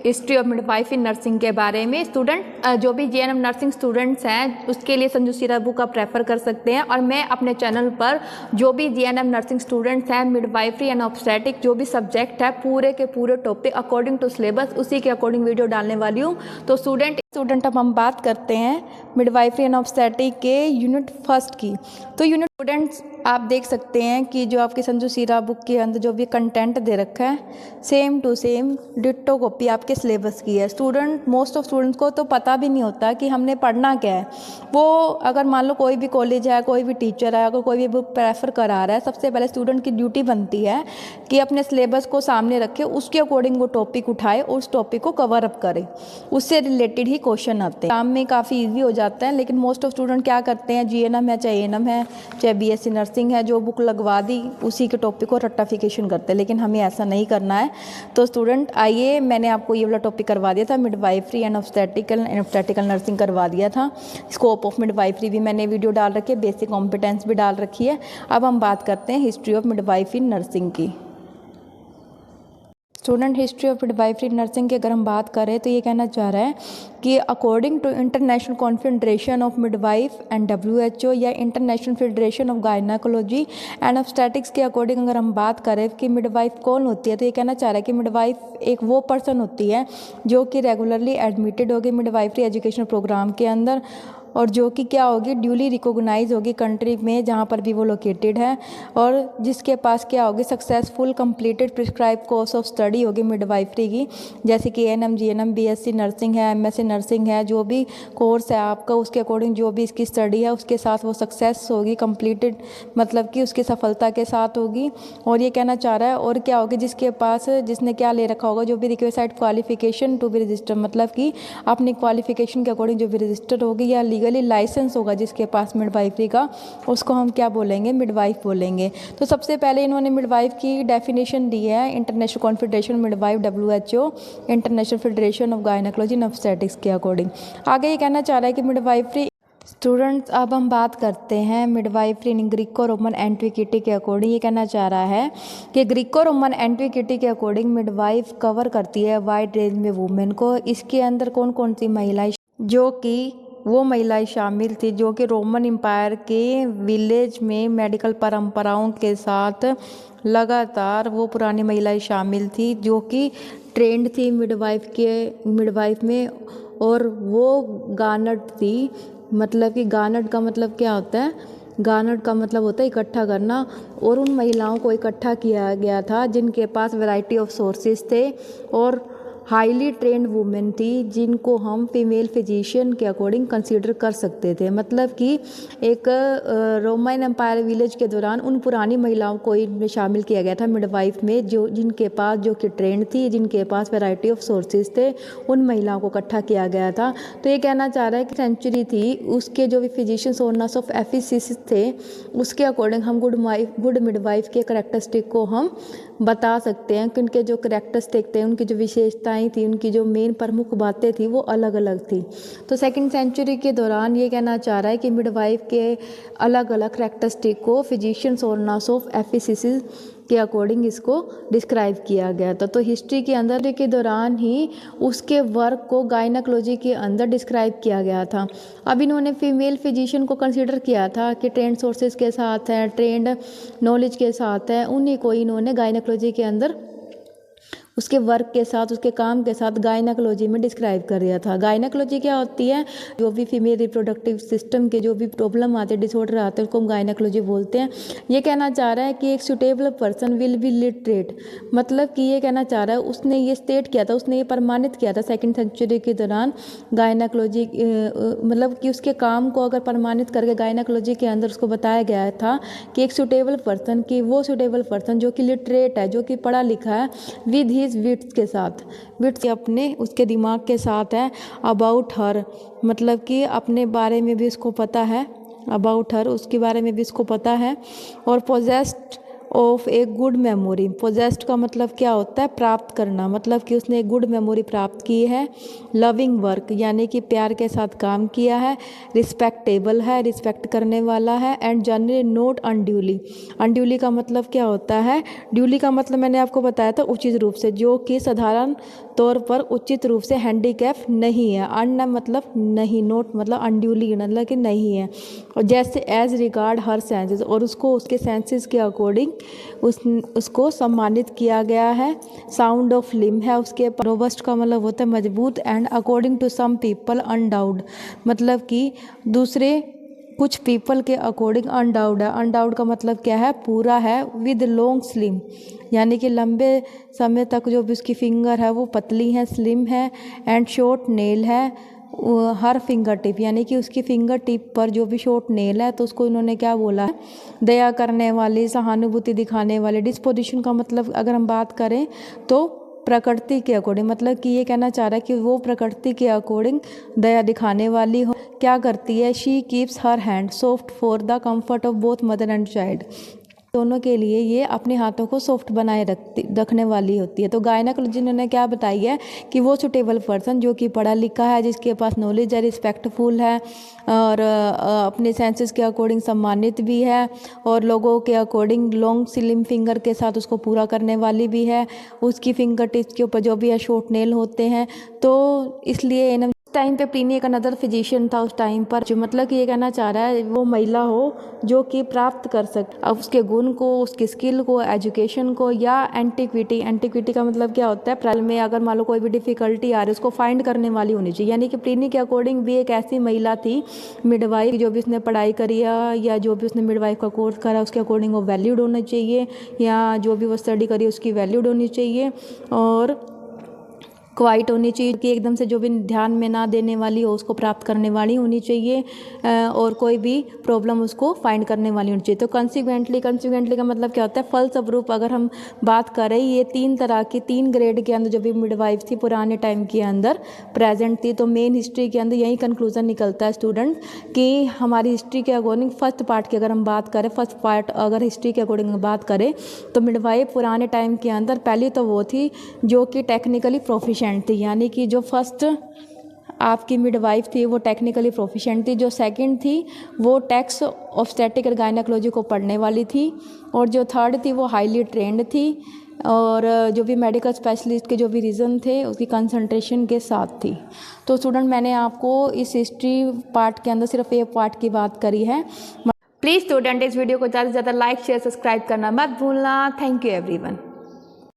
History of midwifery nursing के बारे में स्टूडेंट जो भी जेएनएम नर्सिंग स्टूडेंट्स हैं उसके लिए संजू सीरा बुक आप प्रेफर कर सकते हैं। और मैं अपने चैनल पर जो भी जेएनएम नर्सिंग स्टूडेंट्स हैं मिडवाइफरी एंड ऑब्स्टेटिक जो भी सब्जेक्ट है पूरे के पूरे टॉपिक अकॉर्डिंग टू सिलेबस उसी के अकॉर्डिंग वीडियो डालने वाली हूँ। तो स्टूडेंट अब हम बात करते हैं मिडवाइफरी एंड ऑब्स्टेटिक के यूनिट फर्स्ट की। तो यूनिट स्टूडेंट्स आप देख सकते हैं कि जो आपके संजू सीरा बुक के अंदर जो भी कंटेंट दे रखा है same to same ditto copy आपके सिलेबस की है। मोस्ट ऑफ स्टूडेंट्स को तो पता भी नहीं होता कि हमने पढ़ना क्या है। वो अगर मान लो कोई भी कॉलेज है, कोई भी टीचर है, अगर कोई भी बुक प्रेफर करा रहा है, सबसे पहले स्टूडेंट की ड्यूटी बनती है कि अपने सिलेबस को सामने रखे, उसके अकॉर्डिंग वो टॉपिक उठाए और उस टॉपिक को कवर अप करे, उससे रिलेटेड ही क्वेश्चन आते हैं। काम में काफ़ी ईजी हो जाता है। लेकिन मोस्ट ऑफ स्टूडेंट क्या करते हैं, जीएनएम है चाहे एएनएम है चाहे बीएससी नर्सिंग है, जो बुक लगवा दी उसी के टॉपिक को रट्टाफिकेशन करते हैं। लेकिन हमें ऐसा नहीं करना है। तो स्टूडेंट आइए, मैंने आपको ये वाला टॉपिक करवा दिया था, मिडवाइफरी एंड ऑब्स्टेटिकल नर्सिंग करवा दिया था। स्कोप ऑफ मिडवाइफरी भी मैंने वीडियो डाल रखी है, बेसिक कॉम्पिटेंस भी डाल रखी है। अब हम बात करते हैं हिस्ट्री ऑफ मिडवाइफरी नर्सिंग की। Student history of midwifery nursing की अगर हम बात करें तो ये कहना चाह रहा है कि according to International Confederation of Midwife and WHO या International Federation of Gynaecology and Obstetrics के अकॉर्डिंग अगर हम बात करें कि मिडवाइफ कौन होती है, तो ये कहना चाह रहा है कि मिडवाइफ एक वो पर्सन होती है जो कि रेगुलरली एडमिटेड होगी मिडवाइफरी एजुकेशन प्रोग्राम के अंदर और जो कि क्या होगी, ड्यूली रिकॉग्नाइज होगी कंट्री में जहाँ पर भी वो लोकेटेड है, और जिसके पास क्या होगी, successful completed prescribe course of study होगी मिडवाइफरी की, जैसे कि एएनएम जीएनएम बीएससी नर्सिंग है, एमएससी नर्सिंग है, जो भी कोर्स है आपका उसके अकॉर्डिंग जो भी इसकी स्टडी है उसके साथ वो सक्सेस होगी कंप्लीटेड, मतलब कि उसकी सफलता के साथ होगी। और ये कहना चाह रहा है और क्या होगी, जिसके पास जिसने क्या ले रखा होगा, जो भी requested qualification to be register, मतलब कि अपनी क्वालिफिकेशन के अकॉर्डिंग जो भी रजिस्टर होगी या लीगली लाइसेंस होगा जिसके पास मिडवाइफरी का, उसको हम क्या बोलेंगे, मिडवाइफ बोलेंगे। तो सबसे पहले इन्होंने मिडवाइफ की डेफिनेशन दी है international confederation midwife WHO international Federation of Gynaecology and Obstetrics के अकॉर्डिंग। आगे ये कहना चाह रहा है कि मिडवाइफरी स्टूडेंट्स अब हम बात करते हैं मिडवाइफरी इन ग्रीको रोमन एंटिक्विटी के अकॉर्डिंग। ये कहना चाह रहा है कि ग्रीको रोमन एंटिक्विटी के अकॉर्डिंग मिडवाइफ कवर करती है वाइड रेंज में वुमेन को। इसके अंदर कौन कौन सी महिलाएं, जो कि वो महिलाएं शामिल थी जो कि रोमन एम्पायर के विलेज में मेडिकल परंपराओं के साथ लगातार वो पुरानी महिलाएं शामिल थी जो कि ट्रेंड थी मिडवाइफ में, और वो गार्नट थी। मतलब कि गार्नट का मतलब क्या होता है, गार्नट का मतलब होता है इकट्ठा करना, और उन महिलाओं को इकट्ठा किया गया था जिनके पास वैरायटी ऑफ सोर्सेज थे और हाईली ट्रेंड वुमेन थी जिनको हम फीमेल फिजिशियन के अकॉर्डिंग कंसीडर कर सकते थे। मतलब कि एक रोमन एम्पायर विलेज के दौरान उन पुरानी महिलाओं को इनमें शामिल किया गया था मिडवाइफ में, जिनके पास जो कि ट्रेंड थी, जिनके पास वैरायटी ऑफ सोर्सेज थे, उन महिलाओं को इकट्ठा किया गया था। तो ये कहना चाह रहा है कि सेंचुरी थी उसके जो भी फिजिशियंस ओनर्स ऑफ एफिसिस थे उसके अकॉर्डिंग हम गुड मिडवाइफ के करेक्टरिस्टिक को हम बता सकते हैं कि उनके जो करेक्टरिस्टिक थे, उनकी जो विशेषताएं थी, उनकी जो मेन प्रमुख बातें थी वो अलग अलग थी। तो सेकंड सेंचुरी के दौरान ये कहना चाह रहा है कि मिडवाइफ के अलग अलग करेक्टरिस्टिक को फिजिशियंस ओनर्स ऑफ एफिसिस के अकॉर्डिंग इसको डिस्क्राइब किया गया था। तो हिस्ट्री के अंदर के दौरान ही उसके वर्क को गायनाकोलॉजी के अंदर डिस्क्राइब किया गया था। अब इन्होंने फीमेल फिजिशियन को कंसीडर किया था कि ट्रेंड सोर्सेज के साथ है, ट्रेंड नॉलेज के साथ है, उन्हीं को इन्होंने गायनाकोलॉजी के अंदर उसके वर्क के साथ, उसके काम के साथ गायनाकोलॉजी में डिस्क्राइब कर दिया था। गायनाकोलॉजी क्या होती है, जो भी फीमेल रिप्रोडक्टिव सिस्टम के जो भी प्रॉब्लम आते हैं, डिसऑर्डर आते हैं, उसको हम गायनाकोलॉजी बोलते हैं। ये कहना चाह रहा है कि एक suitable person will be literate, मतलब कि ये कहना चाह रहा है, उसने ये स्टेट किया था, उसने ये प्रमाणित किया था सेकेंड सेंचुरी के दौरान गायनाकोलॉजी, मतलब कि उसके काम को अगर प्रमाणित करके गायनाकोलॉजी के अंदर उसको बताया गया था कि एक सुटेबल पर्सन, कि वो सुटेबल पर्सन जो कि लिटरेट है, जो कि पढ़ा लिखा है, विद ही विट्स के साथ, विट्स अपने उसके दिमाग के साथ है, अबाउट हर, मतलब कि अपने बारे में भी उसको पता है, अबाउट हर उसके बारे में भी उसको पता है, और possessed of a good memory. Possessed का मतलब क्या होता है? प्राप्त करना, मतलब कि उसने एक गुड मेमोरी प्राप्त की है। लविंग वर्क यानी कि प्यार के साथ काम किया है। रिस्पेक्टेबल है, रिस्पेक्ट करने वाला है। And generally note unduly. Unduly का मतलब क्या होता है? ड्यूली का मतलब मैंने आपको बताया था उचित रूप से, जो कि साधारण तौर पर उचित रूप से हैंडीकैप नहीं है। अन मतलब नहीं, नोट मतलब अनड्यूली मतलब कि नहीं है। और जैसे एज रिगार्ड हर सेंसेस, और उसको उसके सेंसेस के अकॉर्डिंग उसको सम्मानित किया गया है। साउंड ऑफ लिम है उसके। रोबस्ट का मतलब होता है मजबूत। And according to some people अनडाउड, मतलब कि दूसरे कुछ पीपल के अकॉर्डिंग अनडाउड है। अनडाउड का मतलब क्या है? पूरा है। विद लॉन्ग स्लिम यानी कि लंबे समय तक जो भी उसकी फिंगर है वो पतली है, स्लिम है। एंड शॉर्ट नेल है हर फिंगर टिप, यानी कि उसकी फिंगर टिप पर जो भी शॉर्ट नेल है तो उसको इन्होंने क्या बोला है? दया करने वाली, सहानुभूति दिखाने वाली। डिस्पोजिशन का मतलब अगर हम बात करें तो प्रकृति के अकॉर्डिंग, मतलब कि ये कहना चाह रहा है कि वो प्रकृति के अकॉर्डिंग दया दिखाने वाली हो। क्या करती है? She keeps her hand soft for the comfort of both mother and child. दोनों के लिए ये अपने हाथों को सॉफ्ट बनाए रखने वाली होती है। तो गायनेकोलॉजी ने क्या बताई है कि वो सुटेबल पर्सन जो कि पढ़ा लिखा है, जिसके पास नॉलेज है, रिस्पेक्टफुल है और अपने सेंसेस के अकॉर्डिंग सम्मानित भी है और लोगों के अकॉर्डिंग लॉन्ग स्लिम फिंगर के साथ उसको पूरा करने वाली भी है। उसकी फिंगर टिप्स के ऊपर जो भी है शॉर्ट नेल होते हैं। तो इसलिए इन्हें टाइम पे प्लिनी एक अनदर फिजिशियन था उस टाइम पर, जो मतलब कि ये कहना चाह रहा है वो महिला हो जो कि प्राप्त कर सके अब उसके गुण को, उसकी स्किल को, एजुकेशन को या एंटिक्विटी। एंटिक्विटी का मतलब क्या होता है? प्रेजेंट में अगर मान लो कोई भी डिफिकल्टी आ रही है उसको फाइंड करने वाली होनी चाहिए। यानी कि प्लिनी के अकॉर्डिंग भी एक ऐसी महिला थी मिडवाइफ, जो भी उसने पढ़ाई करी है या जो भी उसने मिडवाइफ का कोर्स करा उसके अकॉर्डिंग वो वैल्यूड होना चाहिए, या जो भी वो स्टडी करी उसकी वैल्यूड होनी चाहिए और क्वाइट होनी चाहिए कि एकदम से जो भी ध्यान में ना देने वाली हो उसको प्राप्त करने वाली होनी चाहिए और कोई भी प्रॉब्लम उसको फाइंड करने वाली होनी चाहिए। तो कंसिक्वेंटली का मतलब क्या होता है? फलस्वरूप अगर हम बात करें, ये 3 तरह की 3 ग्रेड के अंदर जो भी मिडवाइफ थी पुराने टाइम के अंदर प्रेजेंट थी। तो मेन हिस्ट्री के अंदर यही कंक्लूजन निकलता है स्टूडेंट कि हमारी हिस्ट्री के अकॉर्डिंग फर्स्ट पार्ट की अगर हम बात करें, फर्स्ट पार्ट अगर हिस्ट्री के अकॉर्डिंग बात करें तो मिडवाइफ पुराने टाइम के अंदर पहली तो वो थी जो कि टेक्निकली प्रोफिशिएंट थी, यानी कि जो फर्स्ट आपकी मिडवाइफ थी वो टेक्निकली प्रोफिशिएंट थी। जो सेकंड थी वो टेक्स्ट ऑब्स्टेट्रिक और गायनेकोलॉजी को पढ़ने वाली थी और जो थर्ड थी वो हाईली ट्रेंड थी और जो भी मेडिकल स्पेशलिस्ट के जो भी रीज़न थे उसकी कंसंट्रेशन के साथ थी। तो स्टूडेंट मैंने आपको इस हिस्ट्री पार्ट के अंदर सिर्फ एक पार्ट की बात करी है। प्लीज़ स्टूडेंट इस वीडियो को ज़्यादा से ज़्यादा लाइक शेयर सब्सक्राइब करना मत भूलना। Thank you everyone.